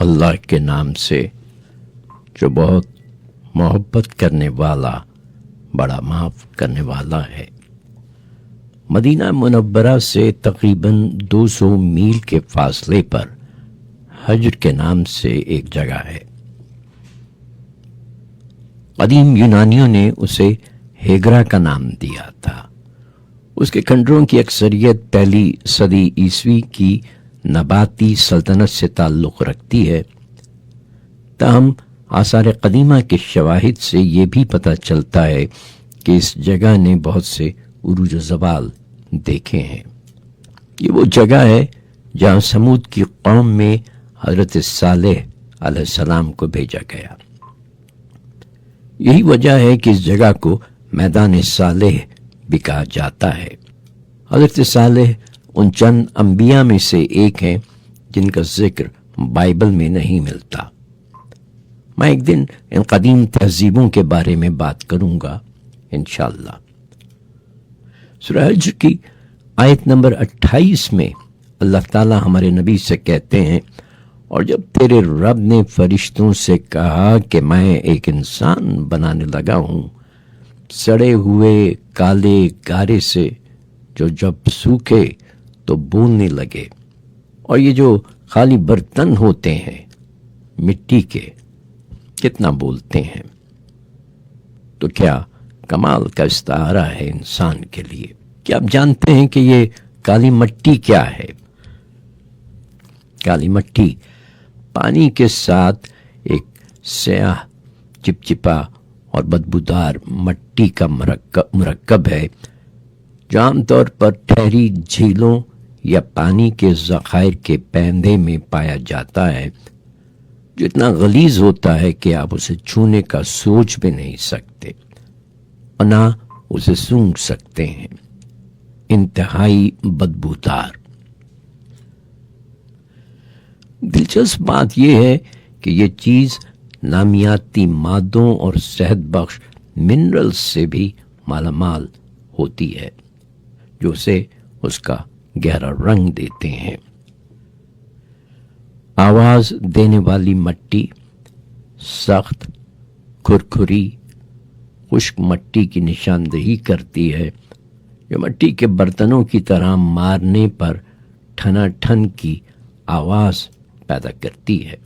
اللہ کے نام سے جو بہت محبت کرنے والا، بڑا معاف کرنے والا ہے۔ مدینہ منورہ سے تقریباً 200 میل کے فاصلے پر حجر کے نام سے ایک جگہ ہے۔ قدیم یونانیوں نے اسے ہیگرا کا نام دیا تھا۔ اس کے کھنڈروں کی اکثریت پہلی صدی عیسوی کی نباتی سلطنت سے تعلق رکھتی ہے، تاہم آثار قدیمہ کے شواہد سے یہ بھی پتہ چلتا ہے کہ اس جگہ نے بہت سے عروج و زوال دیکھے ہیں۔ یہ وہ جگہ ہے جہاں سمود کی قوم میں حضرت صالح علیہ السلام کو بھیجا گیا۔ یہی وجہ ہے کہ اس جگہ کو میدان صالح بھی کہا جاتا ہے۔ حضرت صالح ان چند انبیاء میں سے ایک ہیں جن کا ذکر بائبل میں نہیں ملتا۔ میں ایک دن ان قدیم تہذیبوں کے بارے میں بات کروں گا انشاءاللہ۔ سورہ حجر کی آیت نمبر 28 میں اللہ تعالیٰ ہمارے نبی سے کہتے ہیں، اور جب تیرے رب نے فرشتوں سے کہا کہ میں ایک انسان بنانے لگا ہوں سڑے ہوئے کالے گارے سے، جو جب سوکھے تو بولنے لگے، اور یہ جو خالی برتن ہوتے ہیں مٹی کے کتنا بولتے ہیں، تو کیا کمال کا استعارہ ہے انسان کے لیے۔ کیا آپ جانتے ہیں کہ یہ کالی مٹی کیا ہے؟ کالی مٹی پانی کے ساتھ ایک سیاہ چپچپا اور بدبودار مٹی کا مرکب ہے جو عام طور پر ٹھہری جھیلوں یا پانی کے ذخائر کے پیندے میں پایا جاتا ہے، جو اتنا غلیظ ہوتا ہے کہ آپ اسے چھونے کا سوچ بھی نہیں سکتے اور نہ اسے سونگھ سکتے ہیں۔ انتہائی بدبودار۔ دلچسپ بات یہ ہے کہ یہ چیز نامیاتی مادوں اور صحت بخش منرلز سے بھی مالا مال ہوتی ہے، جو اسے اس کا گہرا رنگ دیتے ہیں۔ آواز دینے والی مٹی، سخت، کھرکھری، خشک مٹی کی نشاندہی کرتی ہے، جو مٹی کے برتنوں کی طرح مارنے پر ٹھنا ٹھن کی آواز پیدا کرتی ہے۔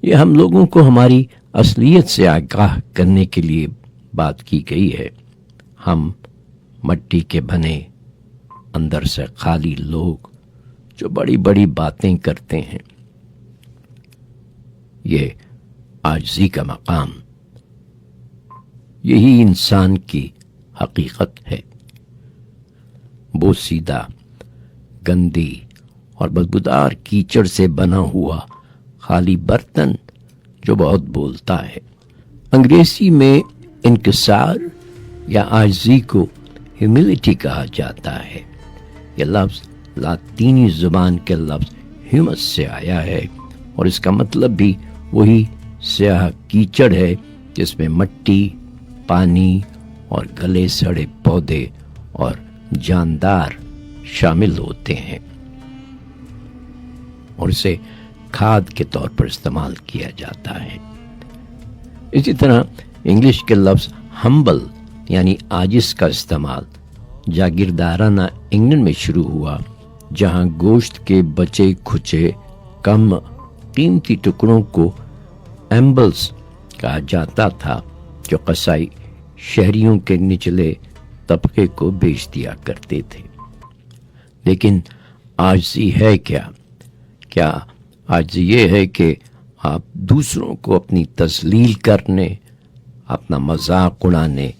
یہ ہم لوگوں کو ہماری اصلیت سے آگاہ کرنے کے لیے بات کی گئی ہے۔ ہم مٹی کے بنے، اندر سے خالی لوگ جو بڑی بڑی باتیں کرتے ہیں۔ یہ عاجزی کا مقام، یہی انسان کی حقیقت ہے۔ بوسیدہ، گندی اور بدبودار کیچڑ سے بنا ہوا خالی برتن جو بہت بولتا ہے۔ انگریزی میں انکسار یا عاجزی کو ہیوملٹی کہا جاتا ہے۔ یہ لفظ لاطینی زبان کے لفظ ہیومس سے آیا ہے، اور اس کا مطلب بھی وہی سیاہ کیچڑ ہے جس میں مٹی، پانی اور گلے سڑے پودے اور جاندار شامل ہوتے ہیں، اور اسے کھاد کے طور پر استعمال کیا جاتا ہے۔ اسی طرح انگلش کے لفظ ہمبل یعنی عاجز کا استعمال جاگیردارانہ انگلینڈ میں شروع ہوا، جہاں گوشت کے بچے کھچے کم قیمتی ٹکڑوں کو ایمبلز کہا جاتا تھا، جو قصائی شہریوں کے نچلے طبقے کو بیچ دیا کرتے تھے۔ لیکن عاجزی ہے کیا؟ کیا عاجزی یہ ہے کہ آپ دوسروں کو اپنی تذلیل کرنے، اپنا مذاق اڑانے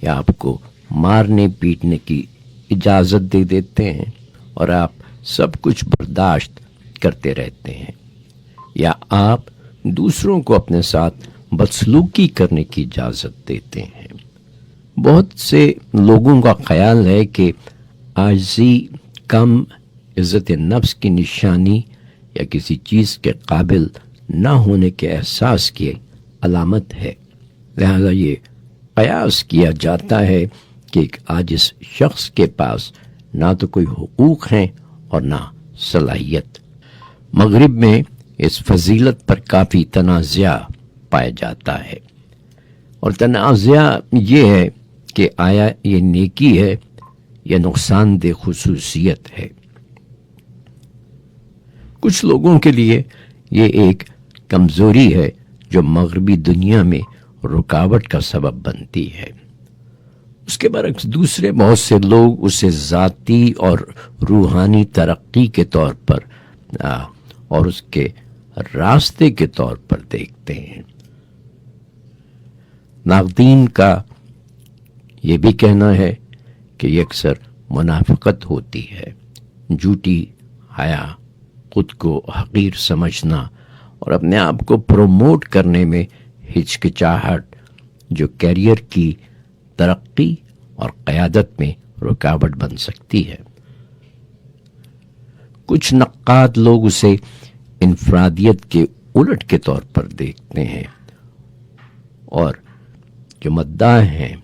یا آپ کو مارنے پیٹنے کی اجازت دے دیتے ہیں اور آپ سب کچھ برداشت کرتے رہتے ہیں؟ یا آپ دوسروں کو اپنے ساتھ بدسلوکی کرنے کی اجازت دیتے ہیں؟ بہت سے لوگوں کا خیال ہے کہ عاجزی کم عزت نفس کی نشانی یا کسی چیز کے قابل نہ ہونے کے احساس کی علامت ہے، لہذا یہ قیاس کیا جاتا ہے کہ ایک عاجز شخص کے پاس نہ تو کوئی حقوق ہیں اور نہ صلاحیت۔ مغرب میں اس فضیلت پر کافی تنازع پایا جاتا ہے، اور تنازع یہ ہے کہ آیا یہ نیکی ہے یا نقصان دہ خصوصیت ہے۔ کچھ لوگوں کے لیے یہ ایک کمزوری ہے جو مغربی دنیا میں رکاوٹ کا سبب بنتی ہے۔ اس کے برعکس دوسرے بہت سے لوگ اسے ذاتی اور روحانی ترقی کے طور پر اور اس کے راستے کے طور پر دیکھتے ہیں۔ ناقدین کا یہ بھی کہنا ہے کہ یہ اکثر منافقت ہوتی ہے، جھوٹی حیا، خود کو حقیر سمجھنا اور اپنے آپ کو پروموٹ کرنے میں ہچکچاہٹ، جو کیریئر کی ترقی اور قیادت میں رکاوٹ بن سکتی ہے۔ کچھ نقاد لوگ اسے انفرادیت کے الٹ کے طور پر دیکھتے ہیں، اور جو مداح ہیں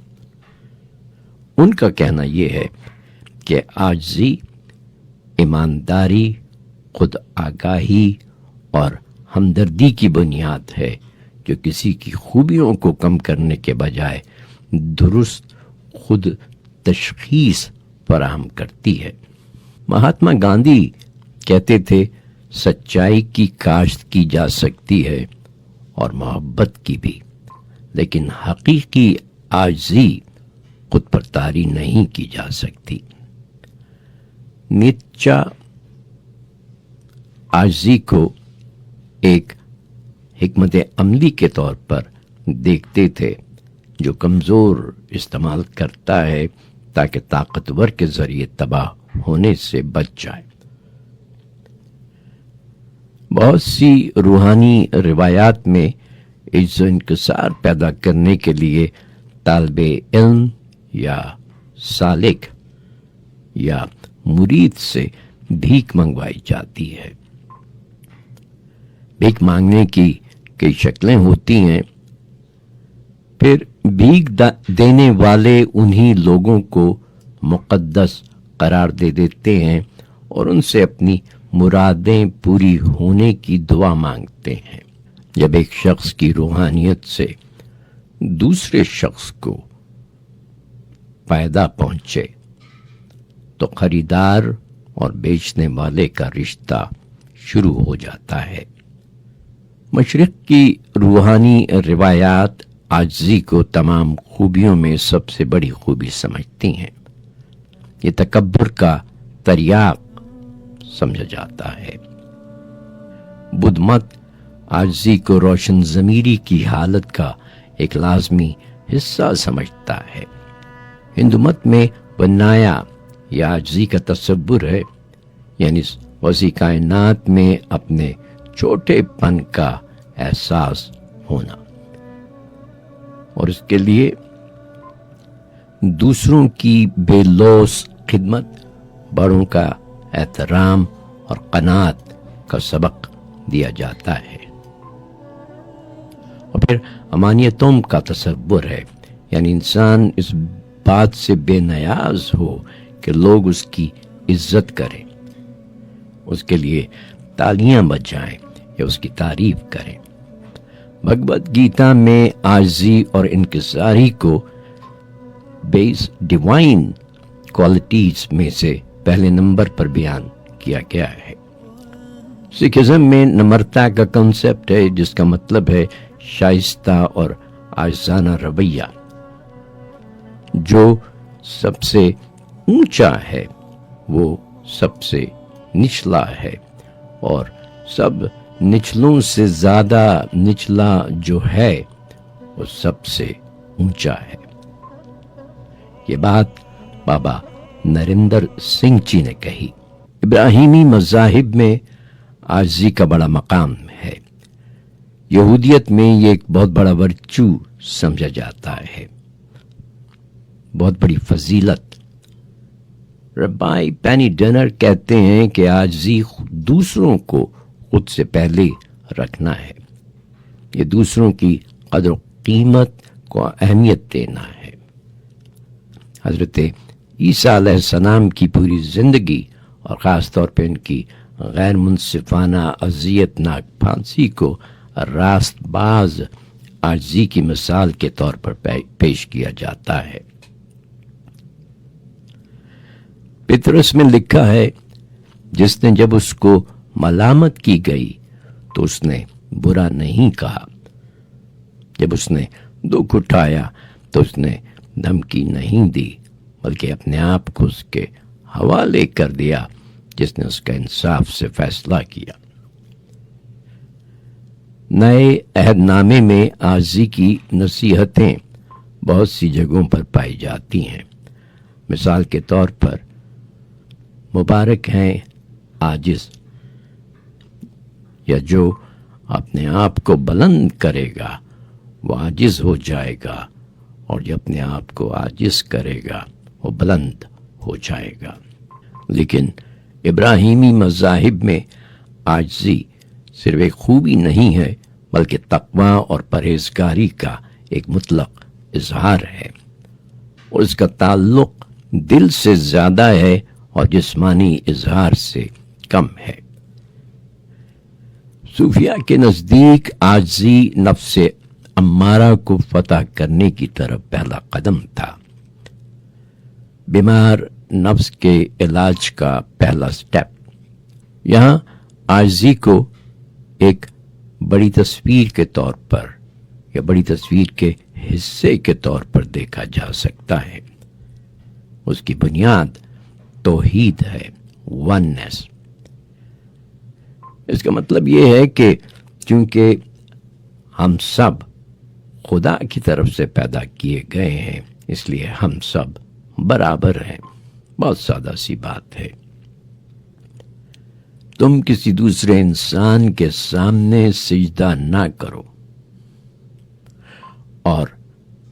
ان کا کہنا یہ ہے کہ عاجزی ایمانداری، خود آگاہی اور ہمدردی کی بنیاد ہے، جو کسی کی خوبیوں کو کم کرنے کے بجائے درست خود تشخیص فراہم کرتی ہے۔ مہاتما گاندھی کہتے تھے، سچائی کی کاشت کی جا سکتی ہے اور محبت کی بھی، لیکن حقیقی عاجزی خود پر طاری نہیں کی جا سکتی۔ نیچا عاجزی کو ایک حکمت عملی کے طور پر دیکھتے تھے جو کمزور استعمال کرتا ہے تاکہ طاقتور کے ذریعے تباہ ہونے سے بچ جائے۔ بہت سی روحانی روایات میں عجز و انکسار پیدا کرنے کے لیے طالب علم یا سالک یا مرید سے بھیک منگوائی جاتی ہے۔ بھیک مانگنے کی کئی شکلیں ہوتی ہیں، پھر بھیک دینے والے انہی لوگوں کو مقدس قرار دے دیتے ہیں اور ان سے اپنی مرادیں پوری ہونے کی دعا مانگتے ہیں۔ جب ایک شخص کی روحانیت سے دوسرے شخص کو فائدہ پہنچے تو خریدار اور بیچنے والے کا رشتہ شروع ہو جاتا ہے۔ مشرق کی روحانی روایات عاجزی کو تمام خوبیوں میں سب سے بڑی خوبی سمجھتی ہیں۔ یہ تکبر کا تریاق سمجھا جاتا ہے۔ بدھ مت عاجزی کو روشن ضمیری کی حالت کا ایک لازمی حصہ سمجھتا ہے۔ ہندو مت میں ونایا یا عاجزی کا تصور ہے، یعنی وسیع کائنات میں اپنے چھوٹے پن کا احساس ہونا، اور اس کے لیے دوسروں کی بے لوث خدمت، بڑوں کا احترام اور قناعت کا سبق دیا جاتا ہے۔ اور پھر امانیتوں کا تصور ہے، یعنی انسان اس بات سے بے نیاز ہو کہ لوگ اس کی عزت کریں، اس کے لیے تالیاں بجائیں یا اس کی تعریف کریں۔ بھگوت گیتا میں عاجزی اور انکساری کو بیس ڈیوائن کوالٹیز میں سے پہلے نمبر پر بیان کیا گیا ہے۔ سکھزم میں نمرتا کا کنسپٹ ہے، جس کا مطلب ہے شائستہ اور عاجزانہ رویہ۔ جو سب سے اونچا ہے وہ سب سے نچلا ہے، اور سب نچلوں سے زیادہ نچلا جو ہے وہ سب سے اونچا ہے۔ یہ بات بابا نریندر سنگھ جی نے کہی۔ ابراہیمی مذاہب میں عاجزی کا بڑا مقام ہے۔ یہودیت میں یہ ایک بہت بڑا ورچو سمجھا جاتا ہے، بہت بڑی فضیلت۔ ربائی پینی ڈنر کہتے ہیں کہ عاجزی دوسروں کو خود سے پہلے رکھنا ہے، یہ دوسروں کی قدر و قیمت کو اہمیت دینا ہے۔ حضرت عیسیٰ علیہ السلام کی پوری زندگی اور خاص طور پہ ان کی غیر منصفانہ اذیت ناک پھانسی کو راست باز عاجزی کی مثال کے طور پر پیش کیا جاتا ہے۔ پطرس میں لکھا ہے، جس نے جب اس کو ملامت کی گئی تو اس نے برا نہیں کہا، جب اس نے دکھ اٹھایا تو اس نے دھمکی نہیں دی، بلکہ اپنے آپ کو اس کے حوالے کر دیا جس نے اس کا انصاف سے فیصلہ کیا۔ نئے عہد نامے میں عاجزی کی نصیحتیں بہت سی جگہوں پر پائی جاتی ہیں۔ مثال کے طور پر مبارک ہیں عاجز، یا جو اپنے آپ کو بلند کرے گا وہ عاجز ہو جائے گا، اور جو اپنے آپ کو عاجز کرے گا وہ بلند ہو جائے گا۔ لیکن ابراہیمی مذاہب میں عاجزی صرف ایک خوبی نہیں ہے، بلکہ تقوی اور پرہیزگاری کا ایک مطلق اظہار ہے، اور اس کا تعلق دل سے زیادہ ہے اور جسمانی اظہار سے کم ہے۔ صوفیاء کے نزدیک عاجزی نفس امارہ کو فتح کرنے کی طرف پہلا قدم تھا، بیمار نفس کے علاج کا پہلا سٹیپ۔ یہاں عاجزی کو ایک بڑی تصویر کے طور پر یا بڑی تصویر کے حصے کے طور پر دیکھا جا سکتا ہے۔ اس کی بنیاد توحید ہے، وننس۔ اس کا مطلب یہ ہے کہ چونکہ ہم سب خدا کی طرف سے پیدا کیے گئے ہیں، اس لیے ہم سب برابر ہیں۔ بہت سادہ سی بات ہے۔ تم کسی دوسرے انسان کے سامنے سجدہ نہ کرو، اور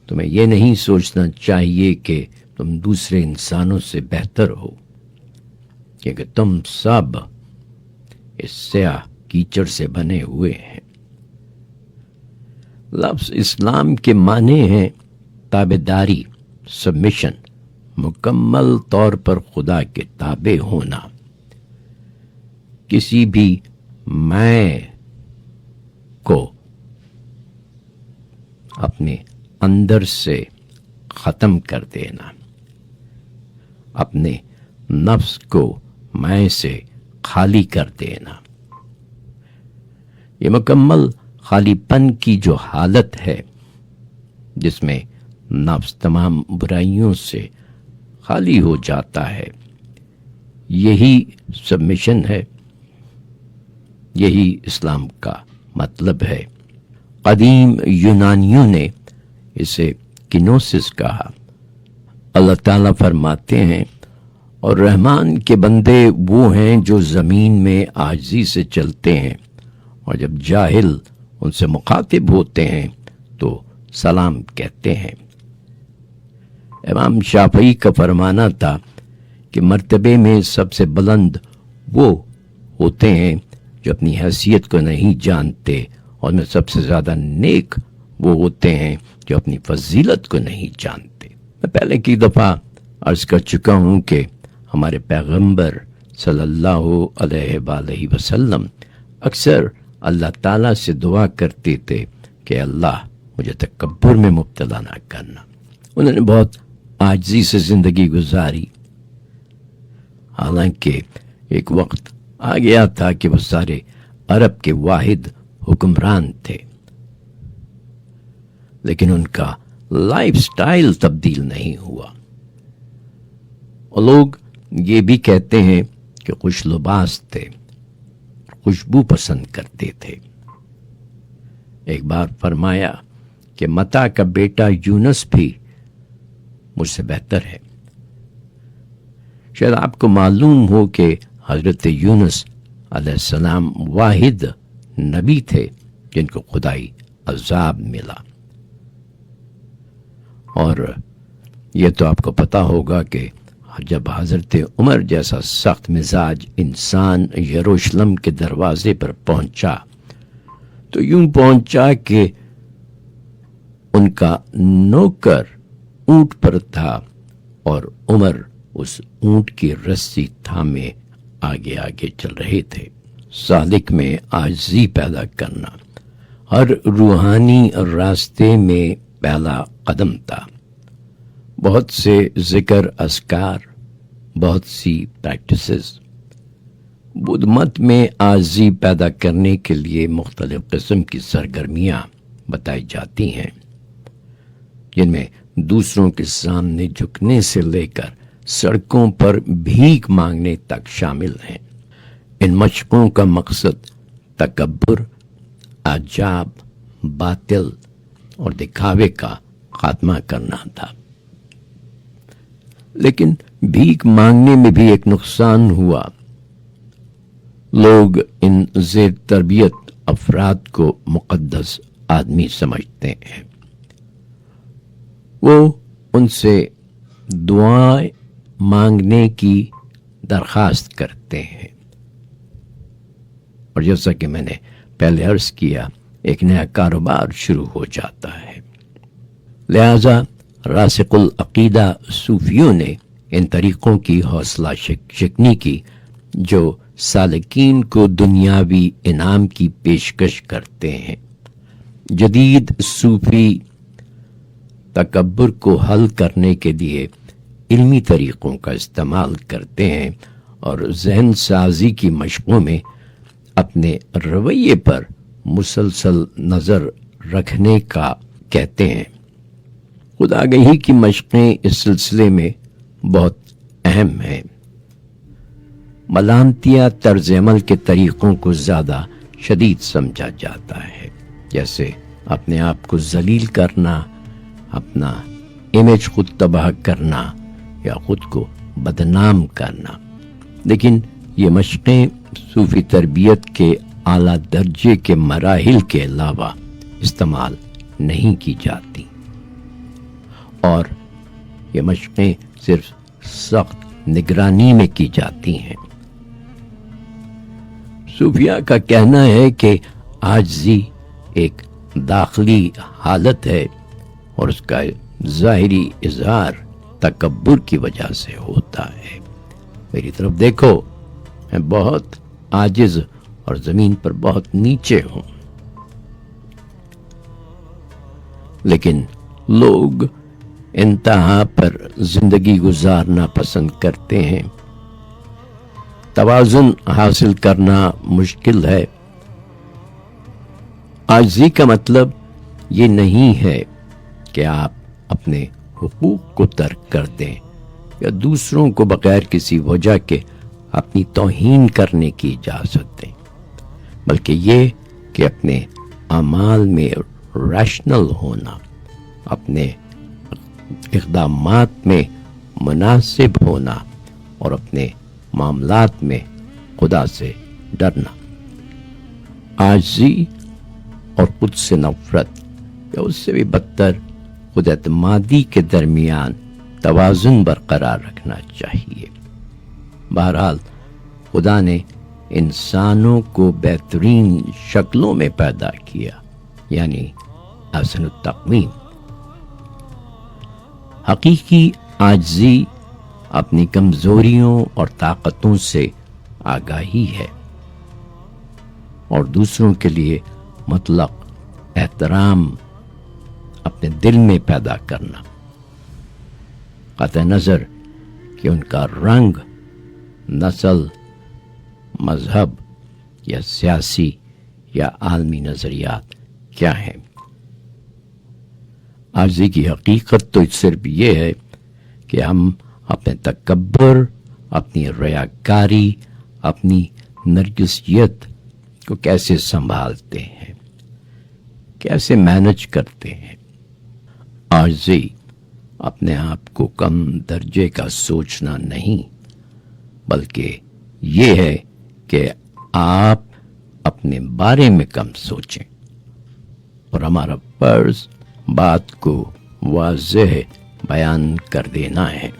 تمہیں یہ نہیں سوچنا چاہیے کہ تم دوسرے انسانوں سے بہتر ہو، کیونکہ تم سب اس سیاہ کیچڑ سے بنے ہوئے ہیں۔ لفظ اسلام کے معنی ہیں تابعداری، سبمیشن، مکمل طور پر خدا کے تابع ہونا، کسی بھی میں کو اپنے اندر سے ختم کر دینا، اپنے نفس کو میں سے خالی کر دینا۔ یہ مکمل خالی پن کی جو حالت ہے، جس میں نفس تمام برائیوں سے خالی ہو جاتا ہے، یہی سبمیشن ہے، یہی اسلام کا مطلب ہے۔ قدیم یونانیوں نے اسے کینوسس کہا۔ اللہ تعالیٰ فرماتے ہیں، اور رحمان کے بندے وہ ہیں جو زمین میں عاجزی سے چلتے ہیں، اور جب جاہل ان سے مخاطب ہوتے ہیں تو سلام کہتے ہیں۔ امام شافعی کا فرمانا تھا کہ مرتبے میں سب سے بلند وہ ہوتے ہیں جو اپنی حیثیت کو نہیں جانتے، اور میں سب سے زیادہ نیک وہ ہوتے ہیں جو اپنی فضیلت کو نہیں جانتے۔ میں پہلے کی دفعہ عرض کر چکا ہوں کہ ہمارے پیغمبر صلی اللہ علیہ وآلہ وسلم اکثر اللہ تعالیٰ سے دعا کرتے تھے کہ اللہ مجھے تکبر میں مبتلا نہ کرنا۔ انہوں نے بہت عاجزی سے زندگی گزاری، حالانکہ ایک وقت آ گیا تھا کہ وہ سارے عرب کے واحد حکمران تھے، لیکن ان کا لائف سٹائل تبدیل نہیں ہوا۔ اور لوگ یہ بھی کہتے ہیں کہ خوش لباس تھے، خوشبو پسند کرتے تھے۔ ایک بار فرمایا کہ متا کا بیٹا یونس بھی مجھ سے بہتر ہے۔ شاید آپ کو معلوم ہو کہ حضرت یونس علیہ السلام واحد نبی تھے جن کو خدائی عذاب ملا، اور یہ تو آپ کو پتا ہوگا کہ جب حضرت عمر جیسا سخت مزاج انسان یروشلم کے دروازے پر پہنچا تو یوں پہنچا کہ ان کا نوکر اونٹ پر تھا اور عمر اس اونٹ کی رسی تھامے آگے آگے چل رہے تھے۔ سالک میں عاجزی پیدا کرنا ہر روحانی راستے میں پہلا قدم تھا۔ بہت سے ذکر اذکار، بہت سی پریکٹسز۔ بدھ مت میں عاجزی پیدا کرنے کے لیے مختلف قسم کی سرگرمیاں بتائی جاتی ہیں، جن میں دوسروں کے سامنے جھکنے سے لے کر سڑکوں پر بھیک مانگنے تک شامل ہیں۔ ان مشقوں کا مقصد تکبر، اعجاب، باطل اور دکھاوے کا خاتمہ کرنا تھا۔ لیکن بھیک مانگنے میں بھی ایک نقصان ہوا۔ لوگ ان زیر تربیت افراد کو مقدس آدمی سمجھتے ہیں۔ وہ ان سے دعائیں مانگنے کی درخواست کرتے ہیں، اور جیسا کہ میں نے پہلے عرض کیا، ایک نیا کاروبار شروع ہو جاتا ہے۔ لہذا راسخ العقیدہ صوفیوں نے ان طریقوں کی حوصلہ شکنی کی جو سالکین کو دنیاوی انعام کی پیشکش کرتے ہیں۔ جدید صوفی تکبر کو حل کرنے کے لیے علمی طریقوں کا استعمال کرتے ہیں اور ذہن سازی کی مشقوں میں اپنے رویے پر مسلسل نظر رکھنے کا کہتے ہیں۔ خود آگہی کی مشقیں اس سلسلے میں بہت اہم ہیں۔ ملامتیہ طرز عمل کے طریقوں کو زیادہ شدید سمجھا جاتا ہے، جیسے اپنے آپ کو ذلیل کرنا، اپنا امیج خود تباہ کرنا یا خود کو بدنام کرنا۔ لیکن یہ مشقیں صوفی تربیت کے اعلیٰ درجے کے مراحل کے علاوہ استعمال نہیں کی جاتی، اور یہ مشقیں صرف سخت نگرانی میں کی جاتی ہیں۔ صوفیہ کا کہنا ہے کہ عاجزی ایک داخلی حالت ہے اور اس کا ظاہری اظہار تکبر کی وجہ سے ہوتا ہے۔ میری طرف دیکھو، میں بہت عاجز اور زمین پر بہت نیچے ہوں۔ لیکن لوگ انتہا پر زندگی گزارنا پسند کرتے ہیں۔ توازن حاصل کرنا مشکل ہے۔ عاجزی کا مطلب یہ نہیں ہے کہ آپ اپنے حقوق کو ترک کر دیں یا دوسروں کو بغیر کسی وجہ کے اپنی توہین کرنے کی اجازت دیں، بلکہ یہ کہ اپنے اعمال میں ریشنل ہونا، اپنے اقدامات میں مناسب ہونا اور اپنے معاملات میں خدا سے ڈرنا۔ عاجزی اور خود سے نفرت یا اس سے بھی بدتر خود اعتمادی کے درمیان توازن برقرار رکھنا چاہیے۔ بہرحال خدا نے انسانوں کو بہترین شکلوں میں پیدا کیا، یعنی احسن التقویم۔ حقیقی عاجزی اپنی کمزوریوں اور طاقتوں سے آگاہی ہے اور دوسروں کے لیے مطلق احترام اپنے دل میں پیدا کرنا، قطع نظر کہ ان کا رنگ، نسل، مذہب یا سیاسی یا عالمی نظریات کیا ہیں۔ عاجزی کی حقیقت تو صرف یہ ہے کہ ہم اپنے تکبر، اپنی ریاکاری، اپنی نرجسیت کو کیسے سنبھالتے ہیں، کیسے مینج کرتے ہیں۔ عاجزی اپنے آپ کو کم درجے کا سوچنا نہیں، بلکہ یہ ہے کہ آپ اپنے بارے میں کم سوچیں، اور ہمارا فرض بات کو واضح بیان کر دینا ہے۔